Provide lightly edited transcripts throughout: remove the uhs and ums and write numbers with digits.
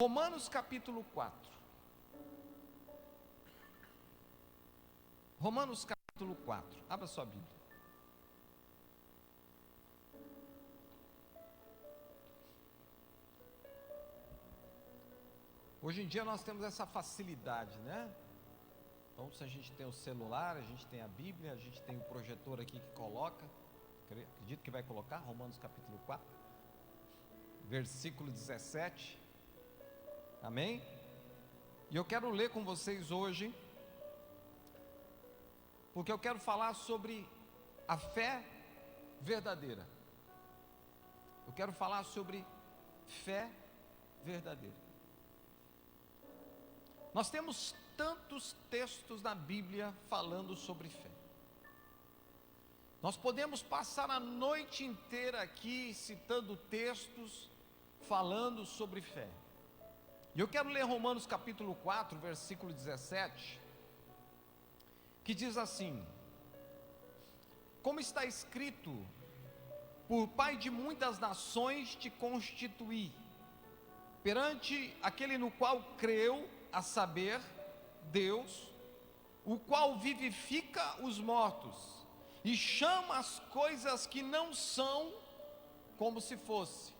Romanos capítulo 4. Romanos capítulo 4. Abra sua Bíblia. Hoje em dia nós temos essa facilidade, né? Então, se a gente tem o celular, a gente tem a Bíblia, a gente tem o projetor aqui que coloca, acredito que vai colocar, Romanos capítulo 4, versículo 17. Amém? E eu quero ler com vocês hoje, porque eu quero falar sobre a fé verdadeira. Eu quero falar sobre fé verdadeira. Nós temos tantos textos na Bíblia falando sobre fé. Nós podemos passar a noite inteira aqui citando textos falando sobre fé. E eu quero ler Romanos capítulo 4, versículo 17, que diz assim: como está escrito, por pai de muitas nações te constituí, perante aquele no qual creu, a saber, Deus, o qual vivifica os mortos, e chama as coisas que não são, como se fosse.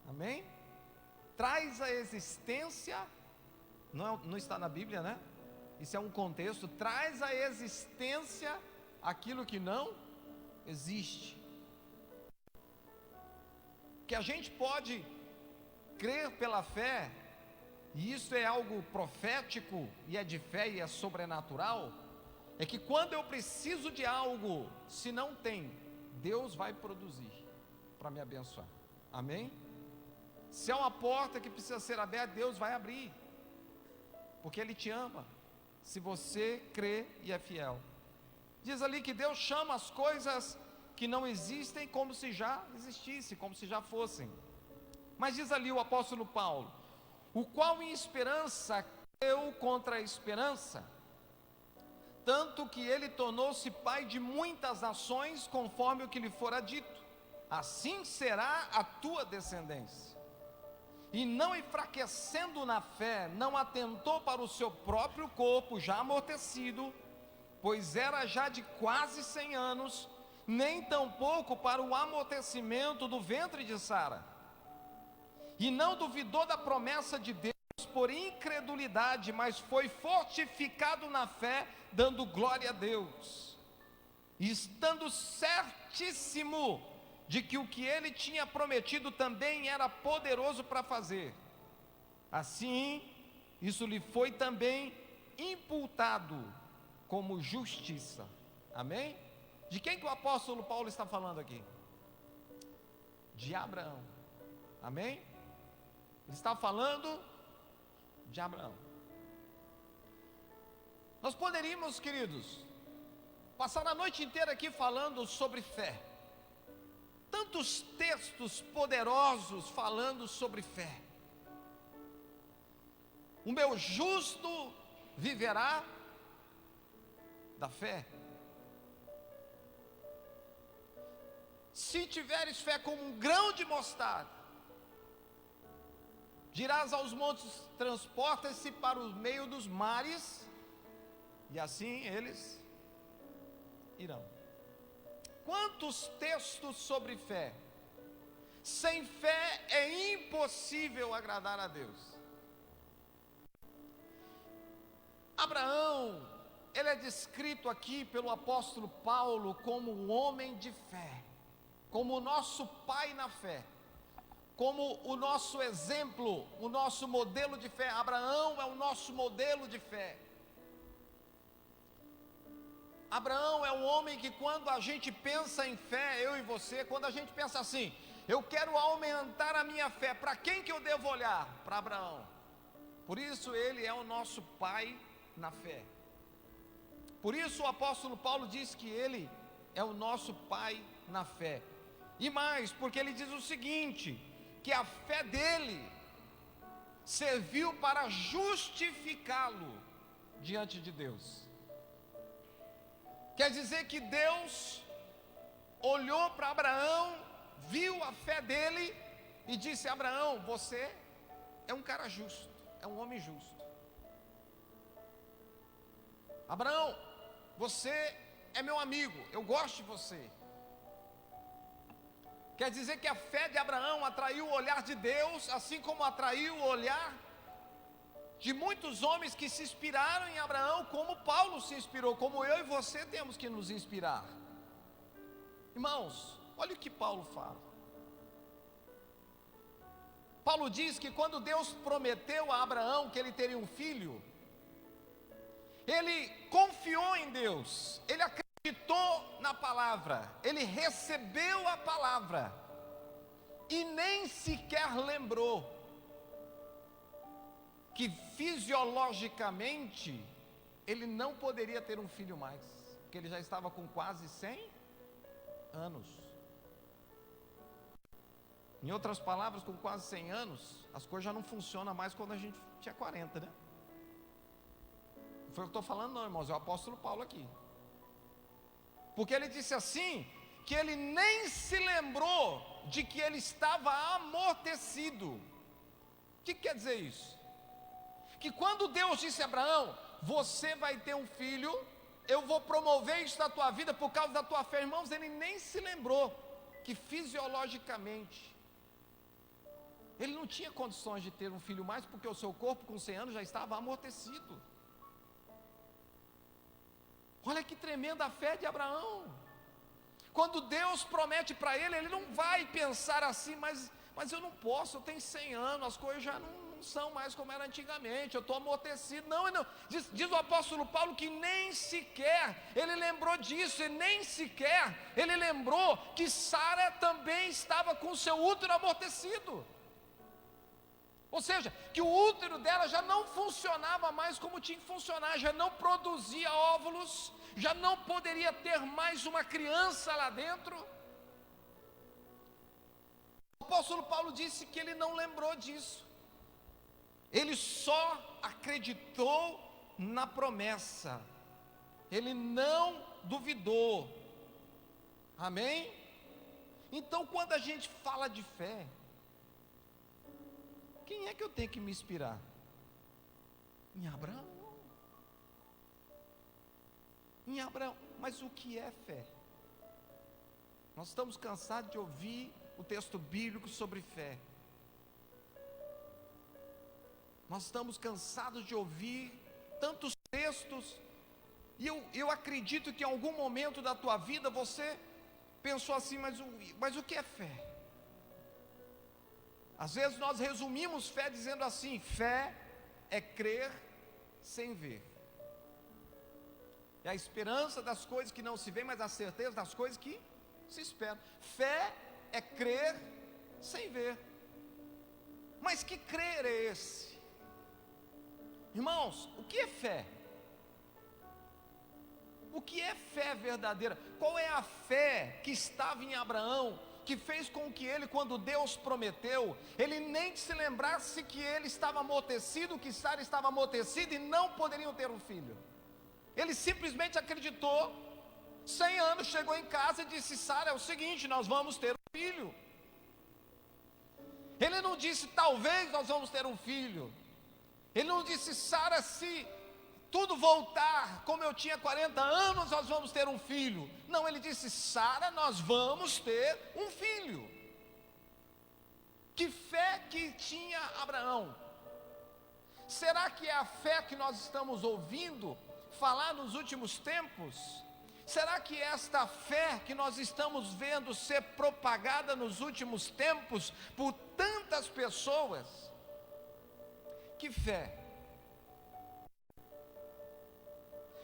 Amém? Traz a existência, não está na Bíblia, né? Isso é um contexto. Traz a existência aquilo que não existe. Que a gente pode crer pela fé, e isso é algo profético, e é de fé e é sobrenatural, é que quando eu preciso de algo, se não tem, Deus vai produzir para me abençoar. Amém? Se é uma porta que precisa ser aberta, Deus vai abrir, porque Ele te ama, se você crê e é fiel. Diz ali que Deus chama as coisas que não existem como se já existissem, como se já fossem. Mas diz ali o apóstolo Paulo, o qual em esperança creu contra a esperança, tanto que ele tornou-se pai de muitas nações, conforme o que lhe fora dito, assim será a tua descendência. E não enfraquecendo na fé, não atentou para o seu próprio corpo já amortecido, pois era já de quase 100 anos, nem tampouco para o amortecimento do ventre de Sara. E não duvidou da promessa de Deus por incredulidade, mas foi fortificado na fé, dando glória a Deus, estando certíssimo de que o que ele tinha prometido também era poderoso para fazer. Assim, isso lhe foi também imputado como justiça. Amém? De quem que o apóstolo Paulo está falando aqui? De Abraão. Amém? Ele está falando de Abraão. Nós poderíamos, queridos, passar a noite inteira aqui falando sobre fé. Tantos textos poderosos falando sobre fé. O meu justo viverá da fé. Se tiveres fé como um grão de mostarda, dirás aos montes, transporta-se para o meio dos mares, e assim eles irão. Quantos textos sobre fé? Sem fé é impossível agradar a Deus. Abraão, ele é descrito aqui pelo apóstolo Paulo como um homem de fé, como o nosso pai na fé, como o nosso exemplo, o nosso modelo de fé. Abraão é o nosso modelo de fé. Abraão é um homem que, quando a gente pensa em fé, eu e você, quando a gente pensa assim, eu quero aumentar a minha fé, para quem que eu devo olhar? Para Abraão. Por isso ele é o nosso pai na fé. Por isso o apóstolo Paulo diz que ele é o nosso pai na fé. E mais, porque ele diz o seguinte, que a fé dele serviu para justificá-lo diante de Deus. Quer dizer que Deus olhou para Abraão, viu a fé dele e disse: Abraão, você é um cara justo, é um homem justo. Abraão, você é meu amigo, eu gosto de você. Quer dizer que a fé de Abraão atraiu o olhar de Deus, assim como atraiu o olhar de muitos homens que se inspiraram em Abraão, como Paulo se inspirou, como eu e você temos que nos inspirar. Irmãos, olha o que Paulo fala. Paulo diz que quando Deus prometeu a Abraão que ele teria um filho, ele confiou em Deus, ele acreditou na palavra, ele recebeu a palavra e nem sequer lembrou que fisiologicamente ele não poderia ter um filho mais, porque ele já estava com quase 100 anos. Em outras palavras, com quase 100 anos, as coisas já não funcionam mais quando a gente tinha 40, né? Não foi o que eu estou falando não, irmãos, é o apóstolo Paulo aqui. Porque ele disse assim, que ele nem se lembrou de que ele estava amortecido. O que quer dizer isso? Que quando Deus disse a Abraão, você vai ter um filho, eu vou promover isso na tua vida por causa da tua fé, irmãos, ele nem se lembrou que fisiologicamente ele não tinha condições de ter um filho mais, porque o seu corpo com 100 anos já estava amortecido. Olha que tremenda a fé de Abraão. Quando Deus promete para ele, ele não vai pensar assim, mas eu não posso, eu tenho 100 anos, as coisas já não são mais como era antigamente, eu estou amortecido. Não. Diz o apóstolo Paulo que nem sequer ele lembrou disso, e nem sequer ele lembrou que Sara também estava com o seu útero amortecido. Ou seja, que o útero dela já não funcionava mais como tinha que funcionar, já não produzia óvulos, já não poderia ter mais uma criança lá dentro. O apóstolo Paulo disse que ele não lembrou disso, ele só acreditou na promessa, ele não duvidou. Amém? Então, quando a gente fala de fé, quem é que eu tenho que me inspirar? Em Abraão. Em Abraão. Mas o que é fé? Nós estamos cansados de ouvir o texto bíblico sobre fé. Nós estamos cansados de ouvir tantos textos. E eu acredito que em algum momento da tua vida você pensou assim, mas o que é fé? Às vezes nós resumimos fé dizendo assim: fé é crer sem ver. É a esperança das coisas que não se vê, mas a certeza das coisas que se esperam. Fé é crer sem ver. Mas que crer é esse? Irmãos, o que é fé? O que é fé verdadeira? Qual é a fé que estava em Abraão, que fez com que ele, quando Deus prometeu, ele nem se lembrasse que ele estava amortecido, que Sara estava amortecida e não poderiam ter um filho? Ele simplesmente acreditou. 100 anos, chegou em casa e disse: Sara, é o seguinte, nós vamos ter um filho. Ele não disse: talvez nós vamos ter um filho. Ele não disse: Sara, se tudo voltar como eu tinha 40 anos, nós vamos ter um filho. Não, ele disse: Sara, nós vamos ter um filho. Que fé que tinha Abraão? Será que é a fé que nós estamos ouvindo falar nos últimos tempos? Será que esta fé que nós estamos vendo ser propagada nos últimos tempos por tantas pessoas? Que fé?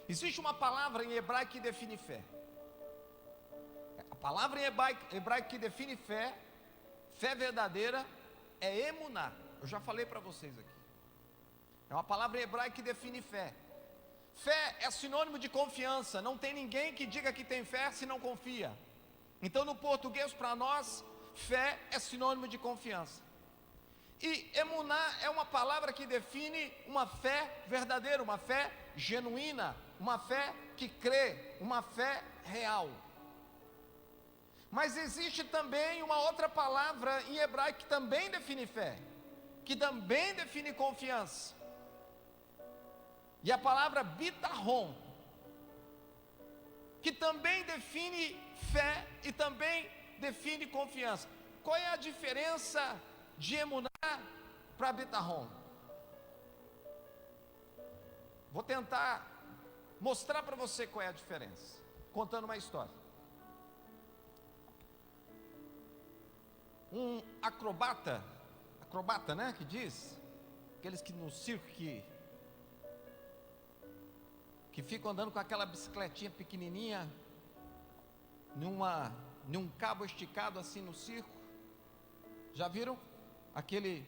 Existe uma palavra em hebraico que define fé. A palavra em hebraico que define fé, fé verdadeira, é emuná. Eu já falei para vocês aqui. É uma palavra em hebraico que define fé. Fé é sinônimo de confiança. Não tem ninguém que diga que tem fé se não confia. Então, no português, para nós, fé é sinônimo de confiança. E emuná é uma palavra que define uma fé verdadeira, uma fé genuína, uma fé que crê, uma fé real. Mas existe também uma outra palavra em hebraico que também define fé. que também define confiança. E a palavra bitahon, que também define fé e também define confiança. Qual é a diferença de emuná para bitahon? Vou tentar mostrar para você qual é a diferença, contando uma história. Um acrobata, né, que diz, aqueles que no circo que ficam andando com aquela bicicletinha pequenininha, num cabo esticado assim no circo. Já viram? Aquele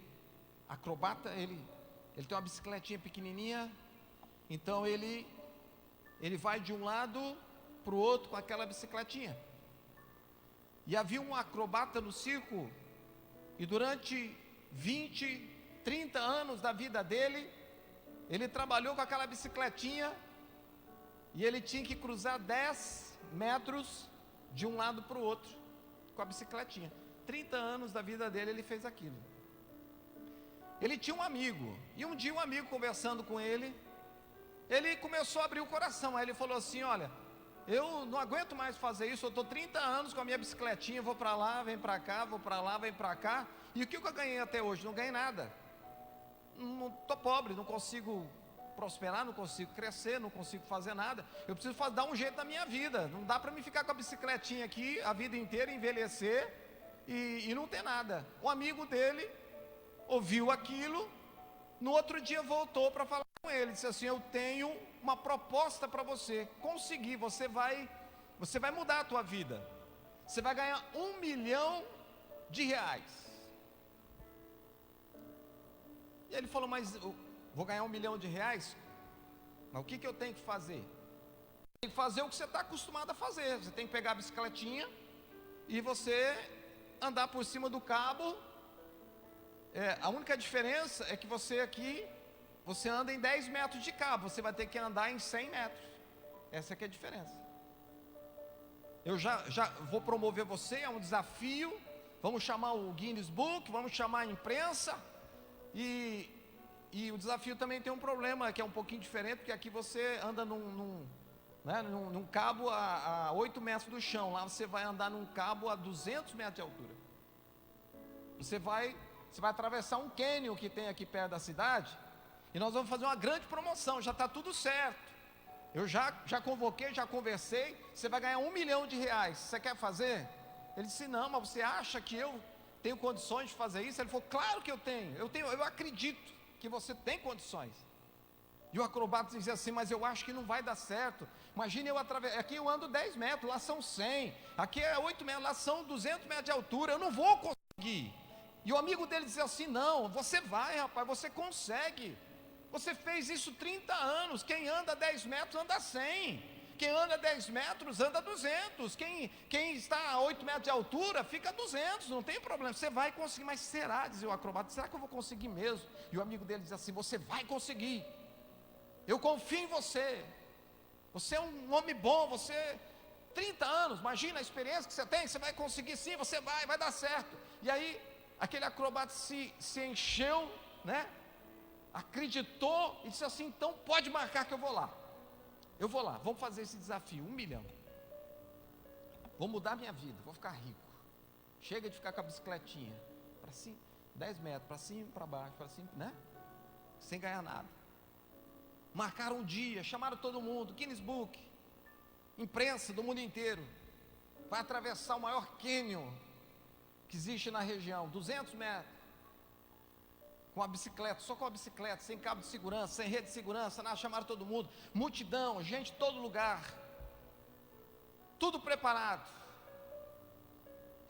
acrobata, ele tem uma bicicletinha pequenininha, então ele vai de um lado para o outro com aquela bicicletinha. E havia um acrobata no circo, e durante 20, 30 anos da vida dele, ele trabalhou com aquela bicicletinha, e ele tinha que cruzar 10 metros de um lado para o outro, com a bicicletinha. 30 anos da vida dele ele fez aquilo. Ele tinha um amigo, e um dia um amigo conversando com ele começou a abrir o coração. Aí ele falou assim: olha, eu não aguento mais fazer isso, eu estou 30 anos com a minha bicicletinha, vou para lá, vem para cá, vou para lá, vem para cá, e o que eu ganhei até hoje? Não ganhei nada, estou pobre, não consigo prosperar, não consigo crescer, não consigo fazer nada. Eu preciso dar um jeito na minha vida. Não dá para mim ficar com a bicicletinha aqui a vida inteira, envelhecer e não ter nada. Um amigo dele ouviu aquilo, no outro dia voltou para falar com ele, disse assim: eu tenho uma proposta para você conseguir, você vai mudar a tua vida, você vai ganhar R$1 milhão. E ele falou: mas eu vou ganhar R$1 milhão, mas o que eu tenho que fazer? Tem que fazer o que você está acostumado a fazer. Você tem que pegar a bicicletinha e você andar por cima do cabo. A única diferença é que você anda em 10 metros de cabo, você vai ter que andar em 100 metros. Essa é a diferença. Eu já vou promover você, é um desafio. Vamos chamar o Guinness Book, vamos chamar a imprensa. E o desafio também tem um problema, que é um pouquinho diferente, porque aqui você anda num cabo a 8 metros do chão. Lá você vai andar num cabo a 200 metros de altura. Você vai atravessar um cânion que tem aqui perto da cidade, e nós vamos fazer uma grande promoção, já está tudo certo. Eu já convoquei, já conversei, você vai ganhar R$1 milhão. Você quer fazer? Ele disse: não, mas você acha que eu tenho condições de fazer isso? Ele falou: claro que eu tenho, eu acredito que você tem condições. E o acrobata dizia assim: mas eu acho que não vai dar certo. Imagine aqui eu ando 10 metros, lá são 100, aqui é 8 metros, lá são 200 metros de altura, eu não vou conseguir. E o amigo dele dizia assim: não, você vai, rapaz, você consegue. Você fez isso 30 anos, quem anda 10 metros anda 100, quem anda 10 metros anda 200, quem está a 8 metros de altura fica a 200, não tem problema, você vai conseguir. Mas será, dizia o acrobata, será que eu vou conseguir mesmo? E o amigo dele dizia assim: você vai conseguir, eu confio em você, você é um homem bom, 30 anos, imagina a experiência que você tem, você vai conseguir sim, você vai dar certo. E aí, aquele acrobata se encheu, né? Acreditou e disse assim: então pode marcar que eu vou lá, vamos fazer esse desafio, R$1 milhão, vou mudar minha vida, vou ficar rico, chega de ficar com a bicicletinha, para cima, 10 metros, para cima, para baixo, para cima, né? Sem ganhar nada. Marcaram um dia, chamaram todo mundo, Guinness Book, imprensa do mundo inteiro, vai atravessar o maior cânion que existe na região, 200 metros, com a bicicleta, só com a bicicleta, sem cabo de segurança, sem rede de segurança, nada. Chamaram todo mundo, multidão, gente de todo lugar, tudo preparado.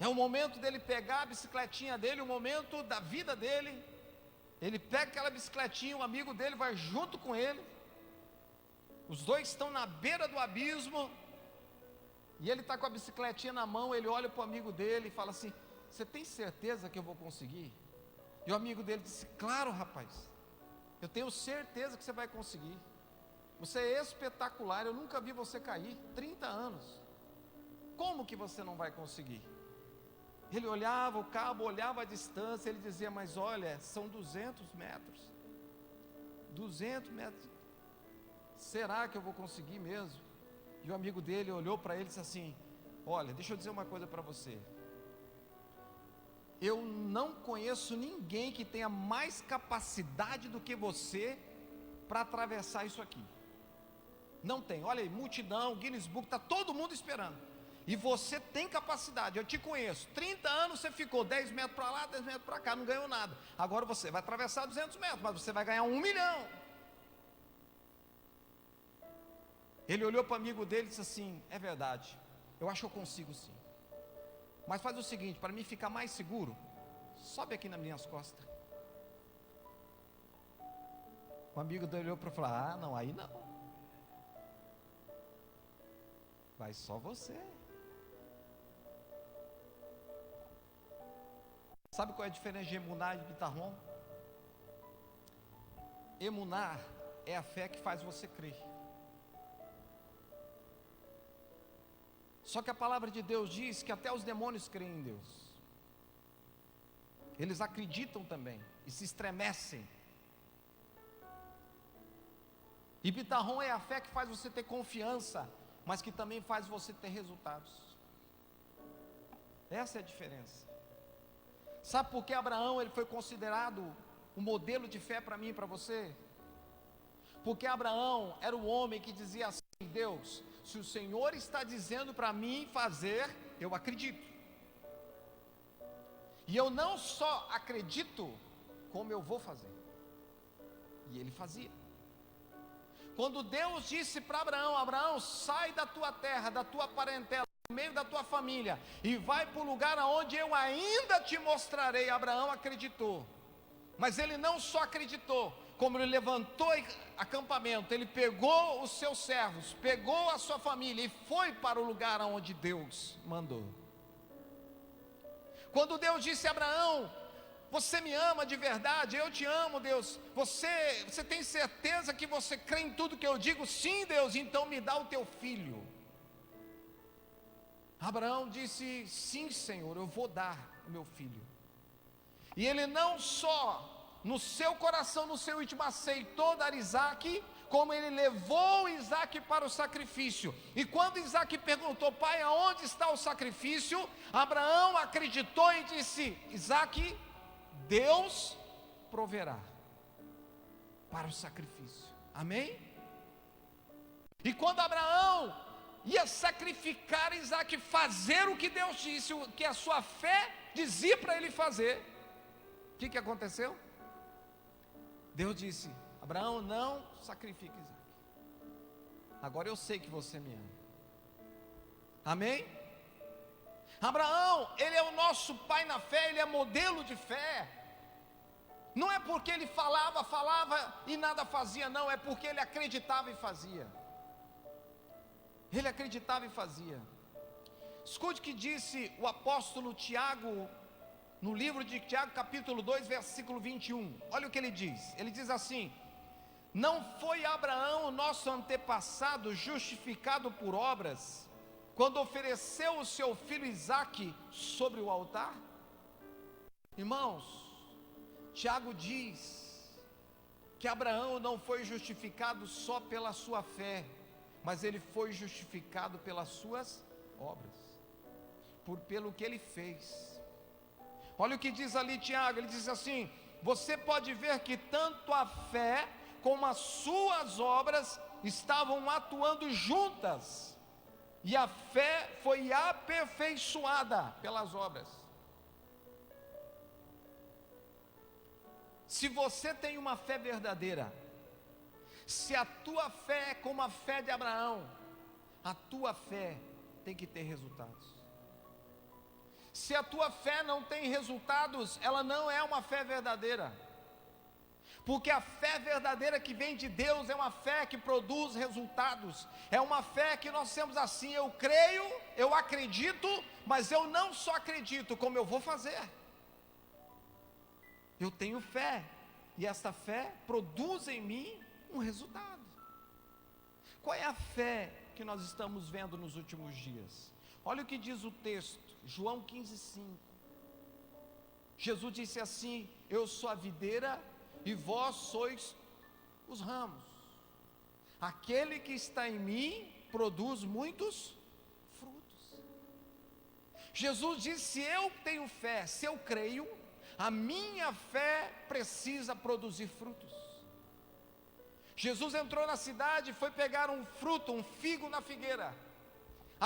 É o momento dele pegar a bicicletinha dele, o momento da vida dele. Ele pega aquela bicicletinha, um amigo dele vai junto com ele, os dois estão na beira do abismo, e ele está com a bicicletinha na mão. Ele olha para o amigo dele e fala assim: você tem certeza que eu vou conseguir? E o amigo dele disse: claro, rapaz, eu tenho certeza que você vai conseguir, você é espetacular, eu nunca vi você cair, 30 anos, como que você não vai conseguir? Ele olhava o cabo, olhava a distância, ele dizia, mas olha, são 200 metros. 200 metros. Será que eu vou conseguir mesmo? E o amigo dele olhou para ele e disse assim, olha, deixa eu dizer uma coisa para você. Eu não conheço ninguém que tenha mais capacidade do que você para atravessar isso aqui. Não tem, olha aí, multidão, Guinness Book, está todo mundo esperando. E você tem capacidade, eu te conheço. 30 anos você ficou 10 metros para lá, 10 metros para cá, não ganhou nada. Agora você vai atravessar 200 metros, mas você vai ganhar 1 milhão. Ele olhou para o amigo dele e disse assim, é verdade, eu acho que eu consigo sim. Mas faz o seguinte, para mim ficar mais seguro, sobe aqui nas minhas costas. O amigo dele olhou para falar, ah não, aí não. Vai só você. Sabe qual é a diferença de emuná e bitahon? Emuná é a fé que faz você crer. Só que a palavra de Deus diz que até os demônios creem em Deus. Eles acreditam também e se estremecem. E bitahon é a fé que faz você ter confiança, mas que também faz você ter resultados. Essa é a diferença. Sabe por que Abraão ele foi considerado um modelo de fé para mim e para você? Porque Abraão era o homem que dizia assim, Deus, se o Senhor está dizendo para mim fazer, eu acredito. E eu não só acredito, como eu vou fazer. E ele fazia. Quando Deus disse para Abraão, Abraão, sai da tua terra, da tua parentela, no meio da tua família, e vai para o lugar aonde eu ainda te mostrarei. Abraão acreditou. Mas ele não só acreditou, como ele levantou acampamento, ele pegou os seus servos, pegou a sua família e foi para o lugar aonde Deus mandou. Quando Deus disse a Abraão, você me ama de verdade, eu te amo, Deus, você tem certeza que você crê em tudo que eu digo? Sim, Deus, então me dá o teu filho. Abraão disse, sim, Senhor, eu vou dar o meu filho. E ele não só no seu coração, no seu íntimo aceitou dar Isaque, como ele levou Isaque para o sacrifício. E quando Isaque perguntou, pai, aonde está o sacrifício? Abraão acreditou e disse, Isaque, Deus proverá para o sacrifício. Amém? E quando Abraão ia sacrificar Isaque, fazer o que Deus disse, o que a sua fé dizia para ele fazer, o que aconteceu? Deus disse, Abraão, não sacrifique Isaque. Agora eu sei que você me ama. Amém? Abraão, ele é o nosso pai na fé, ele é modelo de fé. Não é porque ele falava e nada fazia, não, é porque ele acreditava e fazia. Ele acreditava e fazia. Escute o que disse o apóstolo Tiago, no livro de Tiago, capítulo 2, versículo 21. Olha o que ele diz. Ele diz assim, não foi Abraão, o nosso antepassado, justificado por obras, quando ofereceu o seu filho Isaque sobre o altar? Irmãos, Tiago diz que Abraão não foi justificado só pela sua fé, mas ele foi justificado pelas suas obras, pelo que ele fez. Olha o que diz ali Tiago, ele diz assim, você pode ver que tanto a fé como as suas obras estavam atuando juntas, e a fé foi aperfeiçoada pelas obras. Se você tem uma fé verdadeira, se a tua fé é como a fé de Abraão, a tua fé tem que ter resultados. Se a tua fé não tem resultados, ela não é uma fé verdadeira. Porque a fé verdadeira que vem de Deus é uma fé que produz resultados. É uma fé que nós temos assim, eu creio, eu acredito, mas eu não só acredito, como eu vou fazer. Eu tenho fé, e essa fé produz em mim um resultado. Qual é a fé que nós estamos vendo nos últimos dias? Olha o que diz o texto, João 15:5. Jesus disse assim: eu sou a videira e vós sois os ramos. Aquele que está em mim produz muitos frutos. Jesus disse: se eu tenho fé, se eu creio, a minha fé precisa produzir frutos. Jesus entrou na cidade e foi pegar um fruto, um figo na figueira.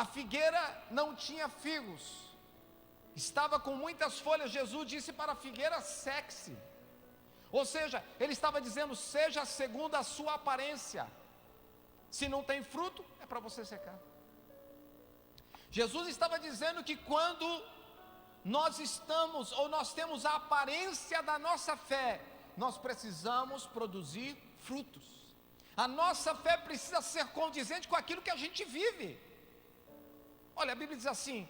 A figueira não tinha figos, estava com muitas folhas. Jesus disse para a figueira: seque-se. Ou seja, ele estava dizendo: seja segundo a sua aparência. Se não tem fruto, é para você secar. Jesus estava dizendo que quando nós estamos, ou nós temos a aparência da nossa fé, nós precisamos produzir frutos. A nossa fé precisa ser condizente com aquilo que a gente vive. Olha, a Bíblia diz assim,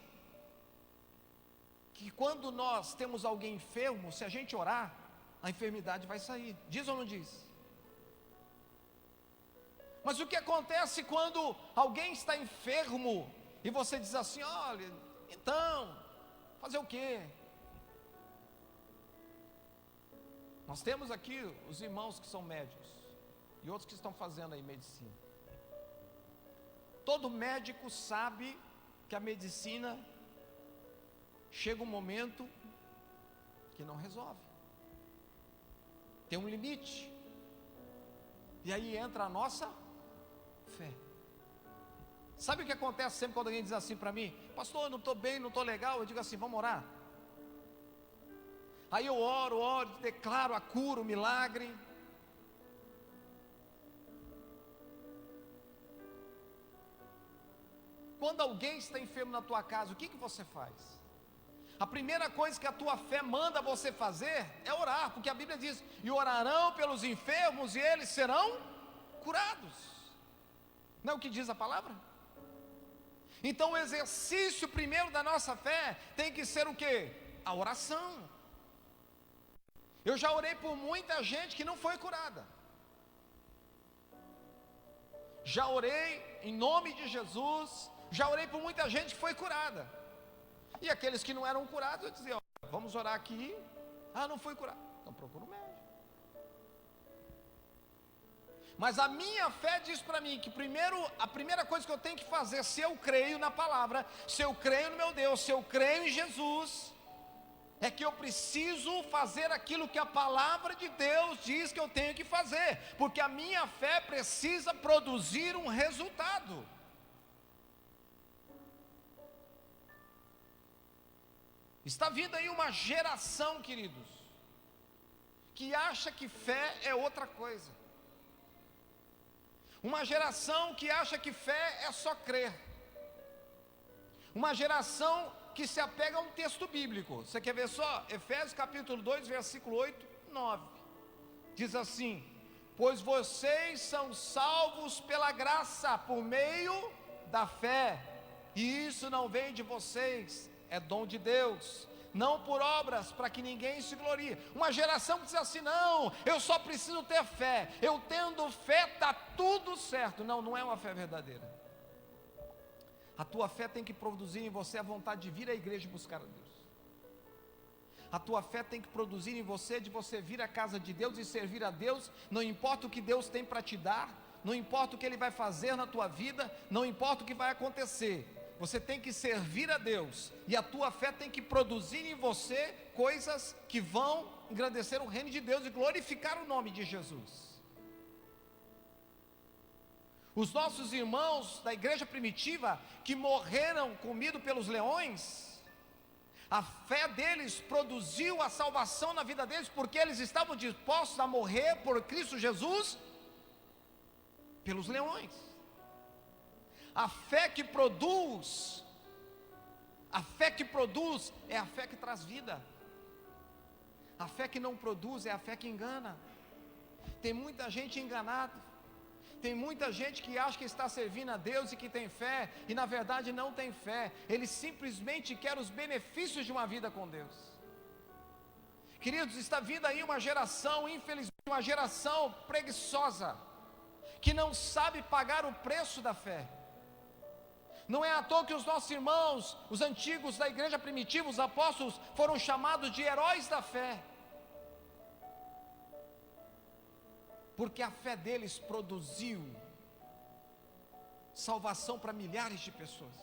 que quando nós temos alguém enfermo, se a gente orar, a enfermidade vai sair. Diz ou não diz? Mas o que acontece quando alguém está enfermo e você diz assim: olha, então, fazer o quê? Nós temos aqui os irmãos que são médicos e outros que estão fazendo aí medicina. Todo médico sabe que a medicina chega um momento que não resolve, tem um limite, e aí entra a nossa fé. Sabe o que acontece sempre quando alguém diz assim para mim: pastor, eu não estou bem, não estou legal? Eu digo assim: vamos orar. Aí eu oro, declaro a cura, o milagre. Quando alguém está enfermo na tua casa, o que você faz? A primeira coisa que a tua fé manda você fazer é orar, porque a Bíblia diz: e orarão pelos enfermos e eles serão curados. Não é o que diz a palavra? Então o exercício primeiro da nossa fé tem que ser o quê? A oração. Eu já orei por muita gente que não foi curada. Já orei em nome de Jesus, já orei por muita gente que foi curada. E aqueles que não eram curados, eu dizia: ó, vamos orar aqui. Ah, não foi curado, então procura um médico. Mas a minha fé diz para mim que a primeira coisa que eu tenho que fazer, se eu creio na palavra, se eu creio no meu Deus, se eu creio em Jesus, é que eu preciso fazer aquilo que a palavra de Deus diz que eu tenho que fazer, porque a minha fé precisa produzir um resultado. Está vindo aí uma geração, queridos, que acha que fé é outra coisa. Uma geração que acha que fé é só crer. Uma geração que se apega a um texto bíblico. Você quer ver só? Efésios capítulo 2, versículo 8, 9. Diz assim: pois vocês são salvos pela graça, por meio da fé. E isso não vem de vocês, é dom de Deus, não por obras, para que ninguém se glorie. Uma geração que diz assim: não, eu só preciso ter fé, eu tendo fé está tudo certo. Não, não é uma fé verdadeira. A tua fé tem que produzir em você a vontade de vir à igreja e buscar a Deus. A tua fé tem que produzir em você de você vir à casa de Deus e servir a Deus, não importa o que Deus tem para te dar, não importa o que Ele vai fazer na tua vida, não importa o que vai acontecer. Você tem que servir a Deus, e a tua fé tem que produzir em você coisas que vão engrandecer o reino de Deus e glorificar o nome de Jesus. Os nossos irmãos da igreja primitiva, que morreram comidos pelos leões, a fé deles produziu a salvação na vida deles, porque eles estavam dispostos a morrer por Cristo Jesus, pelos leões. A fé que produz é a fé que traz vida. A fé que não produz é a fé que engana. Tem muita gente enganada. Tem muita gente que acha que está servindo a Deus e que tem fé, e na verdade não tem fé. Ele simplesmente quer os benefícios de uma vida com Deus. Queridos, está vindo aí uma geração, infelizmente, uma geração preguiçosa, que não sabe pagar o preço da fé. Não é à toa que os nossos irmãos, os antigos da igreja primitiva, os apóstolos, foram chamados de heróis da fé, porque a fé deles produziu salvação para milhares de pessoas.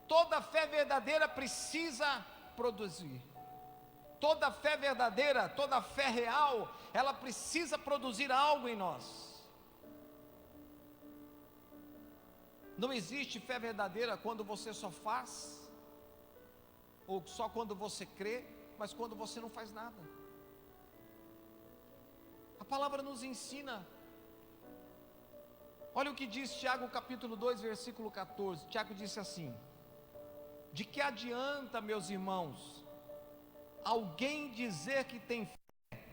Toda fé verdadeira precisa produzir. Toda fé verdadeira, toda fé real, ela precisa produzir algo em nós. Não existe fé verdadeira quando você só faz, ou só quando você crê, mas quando você não faz nada. A palavra nos ensina. Olha o que diz Tiago capítulo 2, versículo 14. Tiago disse assim: de que adianta, meus irmãos, alguém dizer que tem fé,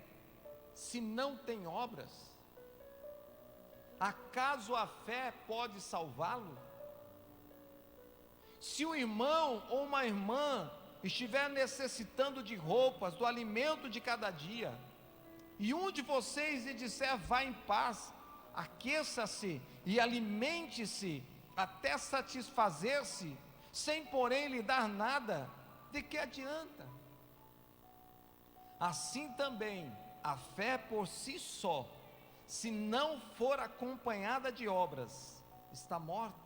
se não tem obras? Acaso a fé pode salvá-lo? Se o irmão ou uma irmã estiver necessitando de roupas, do alimento de cada dia, e um de vocês lhe disser: vá em paz, aqueça-se e alimente-se até satisfazer-se, sem porém lhe dar nada, de que adianta? Assim também a fé por si só, se não for acompanhada de obras, está morta.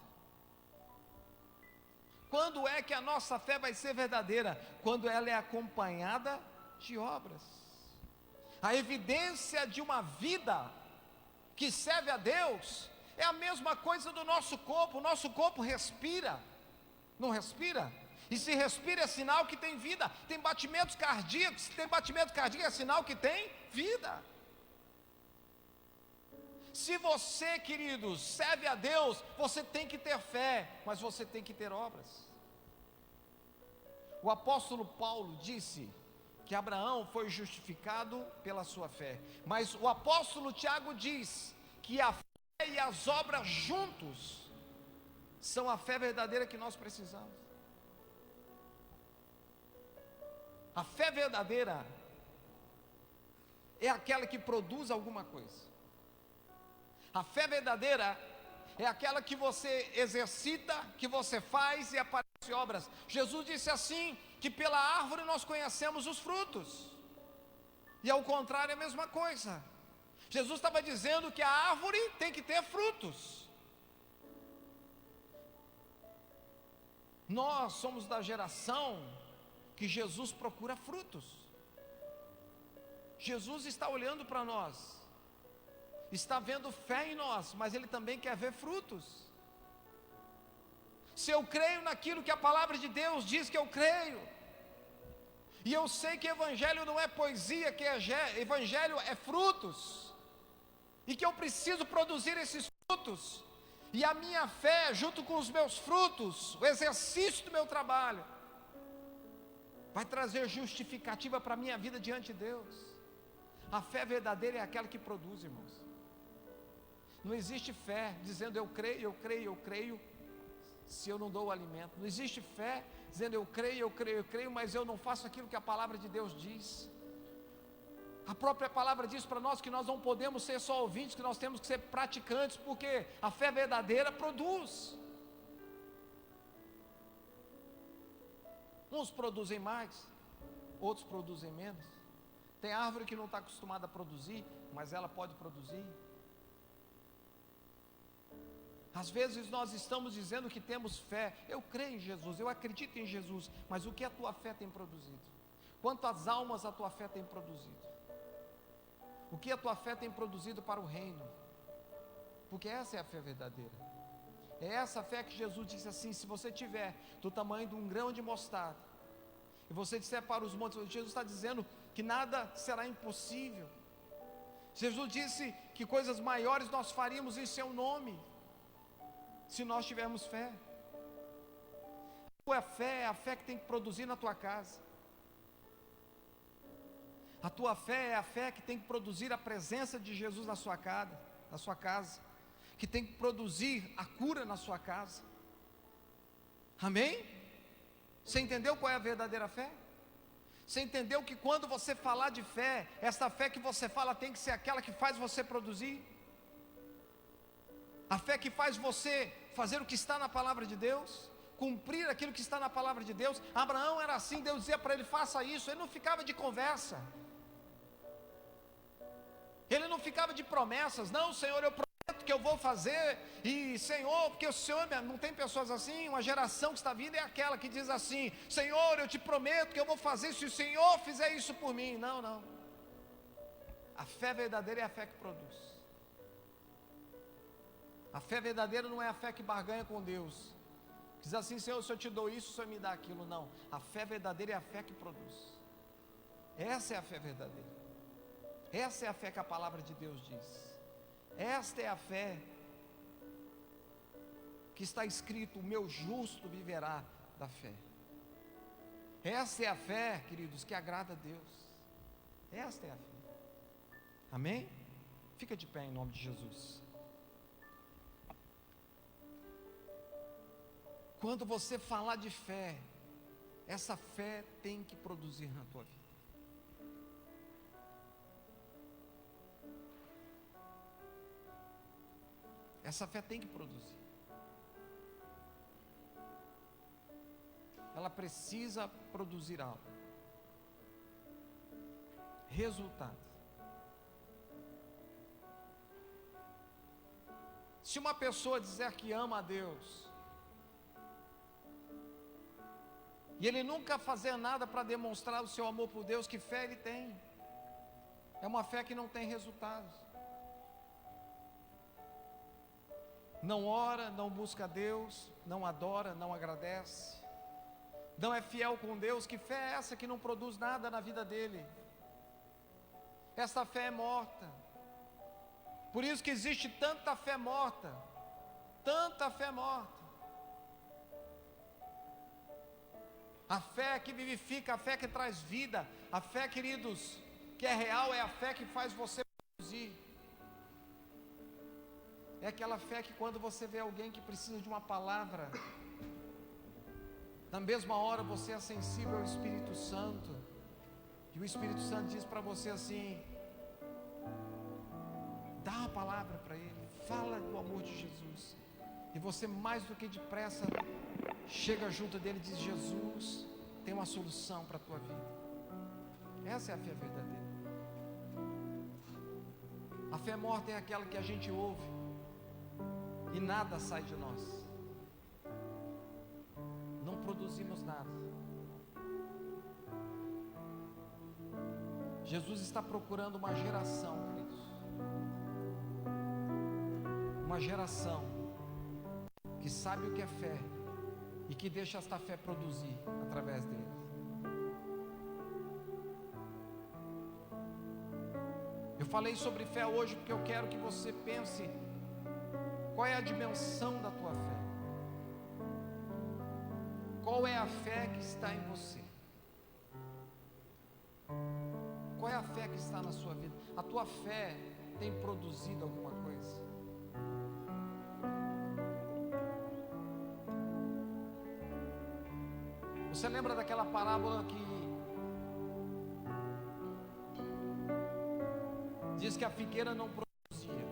Quando é que a nossa fé vai ser verdadeira? Quando ela é acompanhada de obras. A evidência de uma vida que serve a Deus é a mesma coisa do nosso corpo. O nosso corpo respira, não respira? E se respira é sinal que tem vida. Tem batimentos cardíacos, se tem batimento cardíaco é sinal que tem vida. Se você, queridos, serve a Deus, você tem que ter fé, mas você tem que ter obras. O apóstolo Paulo disse que Abraão foi justificado pela sua fé, mas o apóstolo Tiago diz que a fé e as obras juntos são a fé verdadeira que nós precisamos. A fé verdadeira é aquela que produz alguma coisa. A fé verdadeira é aquela que você exercita, que você faz e aparece obras. Jesus disse assim, que pela árvore nós conhecemos os frutos. E ao contrário é a mesma coisa. Jesus estava dizendo que a árvore tem que ter frutos. Nós somos da geração que Jesus procura frutos. Jesus está olhando para nós, está vendo fé em nós, mas Ele também quer ver frutos. Se eu creio naquilo que a palavra de Deus diz que eu creio, e eu sei que evangelho não é poesia, que evangelho é frutos, e que eu preciso produzir esses frutos, e a minha fé junto com os meus frutos, o exercício do meu trabalho, vai trazer justificativa para a minha vida diante de Deus. A fé verdadeira é aquela que produz, irmãos. Não existe fé dizendo eu creio, se eu não dou o alimento. Não existe fé dizendo eu creio, mas eu não faço aquilo que a palavra de Deus diz. A própria palavra diz para nós que nós não podemos ser só ouvintes, que nós temos que ser praticantes, porque a fé verdadeira produz. Uns produzem mais, outros produzem menos. Tem árvore que não está acostumada a produzir, mas ela pode produzir. Às vezes nós estamos dizendo que temos fé, eu creio em Jesus, eu acredito em Jesus, mas o que a tua fé tem produzido? Quantas almas a tua fé tem produzido? O que a tua fé tem produzido para o reino? Porque essa é a fé verdadeira. É essa fé que Jesus disse assim: se você tiver do tamanho de um grão de mostarda, e você disser para os montes, Jesus está dizendo que nada será impossível. Jesus disse que coisas maiores nós faríamos em seu nome, se nós tivermos fé. A tua fé é a fé que tem que produzir na tua casa. A tua fé é a fé que tem que produzir a presença de Jesus na sua casa, que tem que produzir a cura na sua casa. Amém? Você entendeu qual é a verdadeira fé? Você entendeu que quando você falar de fé, essa fé que você fala tem que ser aquela que faz você produzir? A fé que faz você fazer o que está na palavra de Deus, cumprir aquilo que está na palavra de Deus. Abraão era assim, Deus dizia para ele: faça isso. Ele não ficava de conversa, ele não ficava de promessas. Não, Senhor, eu prometo que eu vou fazer. E Senhor, porque o Senhor, não tem pessoas assim. Uma geração que está vindo é aquela que diz assim: Senhor, eu te prometo que eu vou fazer se o Senhor fizer isso por mim. Não, não. A fé verdadeira é a fé que produz. A fé verdadeira não é a fé que barganha com Deus, diz assim: Senhor, se eu te dou isso, o Senhor me dá aquilo. Não, a fé verdadeira é a fé que produz. Essa é a fé verdadeira. Essa é a fé que a palavra de Deus diz. Esta é a fé que está escrito: o meu justo viverá da fé. Essa é a fé, queridos, que agrada a Deus. Esta é a fé. Amém? Fica de pé em nome de Jesus. Quando você falar de fé, essa fé tem que produzir na tua vida. Essa fé tem que produzir. Ela precisa produzir algo. Resultado. Se uma pessoa dizer que ama a Deus, e ele nunca fazer nada para demonstrar o seu amor por Deus, que fé ele tem? É uma fé que não tem resultados. Não ora, não busca Deus, não adora, não agradece, não é fiel com Deus. Que fé é essa que não produz nada na vida dele? Essa fé é morta. Por isso que existe tanta fé morta, tanta fé morta. A fé que vivifica, a fé que traz vida, a fé, queridos, que é real, é a fé que faz você produzir. É aquela fé que quando você vê alguém que precisa de uma palavra, na mesma hora você é sensível ao Espírito Santo, e o Espírito Santo diz para você assim: dá uma palavra para ele, fala do amor de Jesus, e você mais do que depressa chega junto dele e diz: Jesus tem uma solução para a tua vida. Essa é a fé verdadeira. A fé morta é aquela que a gente ouve e nada sai de nós, não produzimos nada. Jesus está procurando uma geração, queridos, uma geração que sabe o que é fé e que deixa esta fé produzir através dele. Eu falei sobre fé hoje porque eu quero que você pense qual é a dimensão da tua fé. Qual é a fé que está em você? Qual é a fé que está na sua vida? A tua fé tem produzido alguma coisa? Você lembra daquela parábola que diz que a figueira não produzia?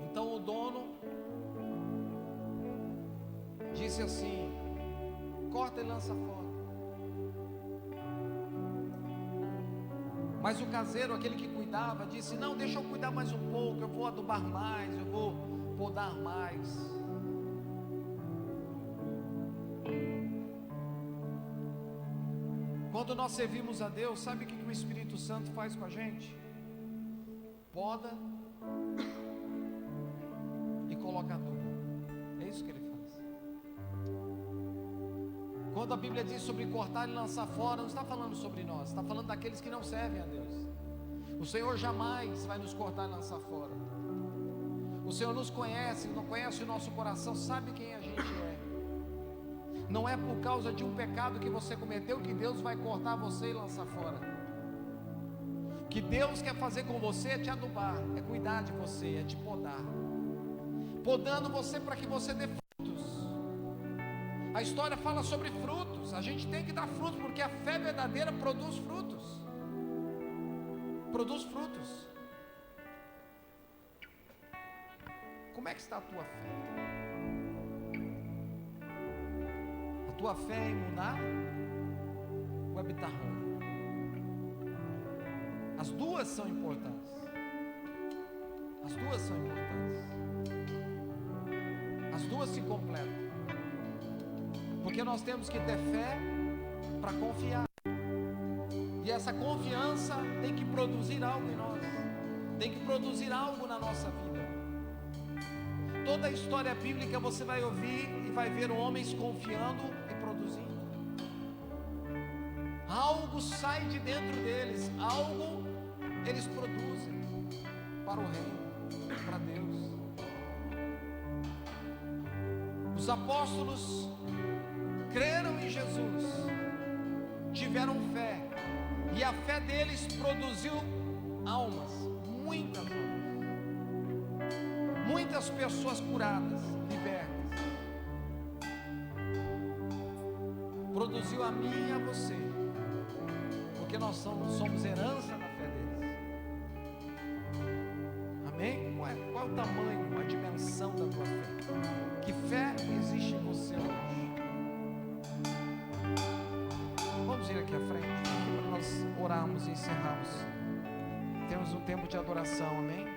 Então o dono disse assim: corta e lança fora. Mas o caseiro, aquele que cuidava, disse: não, deixa eu cuidar mais um pouco, eu vou adubar mais, eu vou podar mais. Quando nós servimos a Deus, sabe o que o Espírito Santo faz com a gente? Poda e coloca adubo. É isso que ele faz. Quando a Bíblia diz sobre cortar e lançar fora, não está falando sobre nós, está falando daqueles que não servem a Deus. O Senhor jamais vai nos cortar e lançar fora. O Senhor nos conhece, não conhece o nosso coração, sabe quem a gente é. Não é por causa de um pecado que você cometeu que Deus vai cortar você e lançar fora. O que Deus quer fazer com você é te adubar, é cuidar de você, é te podar, podando você para que você dê frutos. A história fala sobre frutos. A gente tem que dar frutos, porque a fé verdadeira produz frutos. Produz frutos. como é que está a tua fé? A tua fé é em mudar ou é bitarrão? As duas são importantes. As duas são importantes. As duas se completam. Porque nós temos que ter fé para confiar. E essa confiança tem que produzir algo em nós. Tem que produzir algo na nossa vida. Toda a história bíblica você vai ouvir e vai ver homens confiando e produzindo. Algo sai de dentro deles, algo eles produzem para o reino, para Deus. Os apóstolos creram em Jesus, tiveram fé, e a fé deles produziu almas, muitas almas, muitas pessoas curadas, libertas. Produziu a mim e a você, porque nós somos herança da fé deles. Amém? Qual é o tamanho, a dimensão da tua fé? Que fé existe em você hoje? Vamos vir aqui à frente, para nós orarmos e encerrarmos. Temos um tempo de adoração, amém?